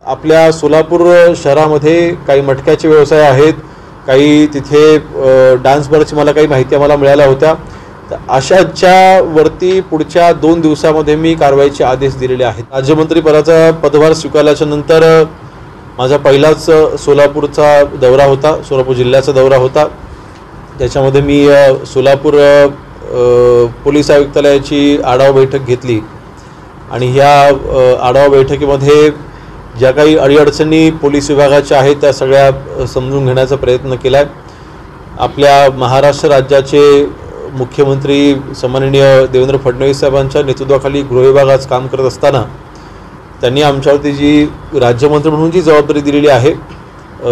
आपल्या सोलापूर शहरामध्ये काही मटक्याचे व्यवसाय आहेत, काही तिथे डान्स बारची मला काही माहिती आम्हाला मिळाल्या होत्या। तर अशाच्या वरती पुढच्या 2 दिवसांमध्ये मी कारवाईचे आदेश दिलेले आहेत। राज्यमंत्री पदाचा पदभार स्वीकारल्याच्या नंतर माझा पहिलाच सोलापूरचा दौरा होता, सोलापूर जिल्ह्याचा दौरा होता। त्याच्यामध्ये मी सोलापूर पोलीस आयुक्तालयाची आढावा बैठक घेतली आणि ह्या आढावा बैठकीमध्ये ज्या काही अडीअडचणी पोलीस विभागाच्या आहेत त्या सगळ्या समजून घेण्याचा प्रयत्न केला आहे। आपल्या महाराष्ट्र राज्याचे मुख्यमंत्री सन्माननीय देवेंद्र फडणवीस साहेबांच्या नेतृत्वाखाली गृह विभाग आज काम करत असताना त्यांनी आमच्यावरती जी राज्यमंत्री म्हणून जी जबाबदारी दिलेली आहे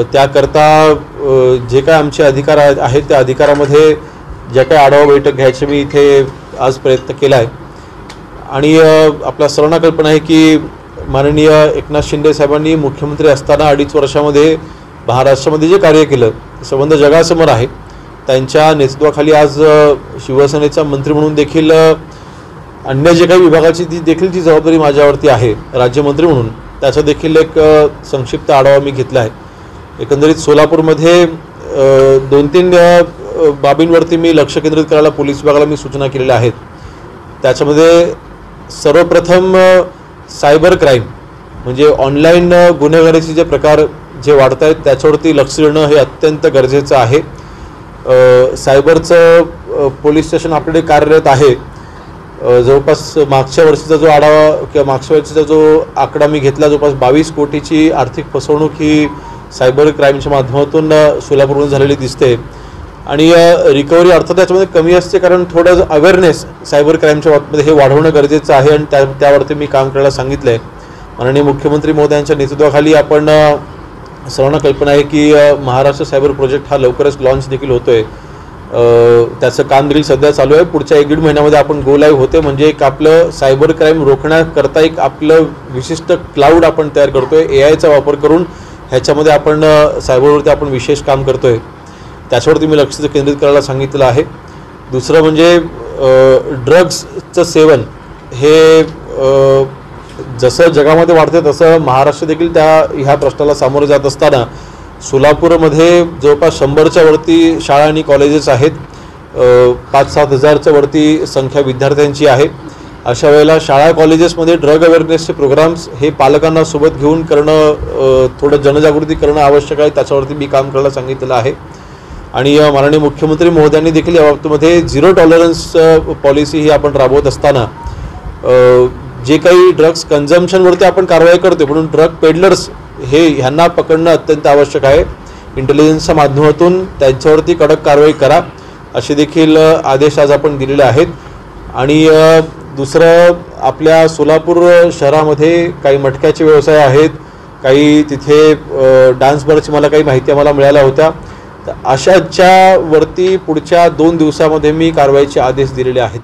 त्याकरता जे काय आमचे अधिकार आहेत त्या अधिकारामध्ये ज्या काही आढावा बैठक घ्यायची मी इथे आज प्रयत्न केला आहे। आणि आपल्या सर्वांना कल्पना आहे की माननीय एकनाथ शिंदे साहेबांनी मुख्यमंत्री असताना 2.5 वर्षामध्ये महाराष्ट्रामध्ये जे कार्य केलं संबंध जगासमोर आहे। त्यांच्या नेतृत्वाखाली आज शिवसेनेचा मंत्री म्हणून देखील अन्य जे काही विभागाची ती देखील जी जबाबदारी माझ्यावरती आहे राज्यमंत्री म्हणून त्याचा देखील एक संक्षिप्त आढावा मी घेतला आहे। एकंदरीत सोलापूरमध्ये 2-3 बाबींवरती मी लक्ष केंद्रित करायला पोलीस विभागाला मी सूचना केलेल्या आहेत। त्याच्यामध्ये सर्वप्रथम सायबर क्राईम म्हणजे ऑनलाईन गुन्हेगारीचे जे प्रकार जे वाढत आहेत त्याच्यावरती लक्ष देणं हे अत्यंत गरजेचं आहे। सायबरचं पोलीस स्टेशन आपल्याकडे कार्यरत आहे। जवळपास मागच्या वर्षीचा जो आढावा किंवा मागच्या वर्षीचा जो आकडा मी घेतला जवळपास 22 कोटीची आर्थिक फसवणूक ही सायबर क्राईमच्या माध्यमातून सोलापूरमध्ये झालेली दिसते। आणि रिकव्हरी अर्थात त्याच्यामध्ये कमी असते कारण थोडं अवेअरनेस सायबर क्राईमच्या बाबतीमध्ये हे वाढवणं गरजेचं आहे आणि त्यावरती मी काम करायला सांगितलं आहे। माननीय मुख्यमंत्री महोदयांच्या नेतृत्वाखाली आपण सर्वांना कल्पना आहे की महाराष्ट्र सायबर प्रोजेक्ट हा लवकरच लॉन्च देखील होतो आहे। त्याचं काम देखील सध्या चालू आहे। पुढच्या 1-1.5 महिन्यामध्ये आपण गो लाईव्ह होते म्हणजे एक आपलं सायबर क्राईम रोखण्याकरता एक आपलं विशिष्ट क्लाउड आपण तयार करतोय। AIचा वापर करून ह्याच्यामध्ये आपण सायबरवरती आपण विशेष काम करतोय। त्याच्यावरती मी लक्ष केंद्रित करायला सांगितलं आहे। दुसरं म्हणजे ड्रग्सचं सेवन हे जसं जगामध्ये वाढते तसं महाराष्ट्र देखील ह्या प्रश्नाला सामोरं जात असताना सोलापूरमध्ये जवळपास 100च्या वरती शाळा आणि कॉलेजेस आहेत। 5-7 हजारच्या वरती संख्या विद्यार्थ्यांची आहे। अशा वेळेला शाळा कॉलेजेसमध्ये ड्रग अवेअरनेसचे प्रोग्राम्स हे पालकांना सोबत घेऊन करणं थोडं जनजागृती करणं आवश्यक आहे। त्याच्यावरती मी काम करायला सांगितलं आहे। आणि माननीय मुख्यमंत्री महोदयांनी देखील या बाबतीमध्ये 0 टॉलरन्स पॉलिसी ही आपण राबवत असताना जे काही ड्रग्स कन्झम्पशनवरती आपण कारवाई करतो म्हणून ड्रग पेडलर्स ह्यांना पकडणं अत्यंत आवश्यक आहे। इंटेलिजन्सच्या माध्यमातून त्यांच्यावरती कडक कारवाई करा असे देखील आदेश आज आपण दिलेले आहेत। आणि दुसरं आपल्या सोलापूर शहरामध्ये काही मटक्याचे व्यवसाय आहेत, काही तिथे डान्स बारची मला काही माहिती आम्हाला मिळाल्या होत्या। तर अशाच्या वरती पुढच्या 2 दिवसांमध्ये मी कारवाईचे आदेश दिलेले आहेत।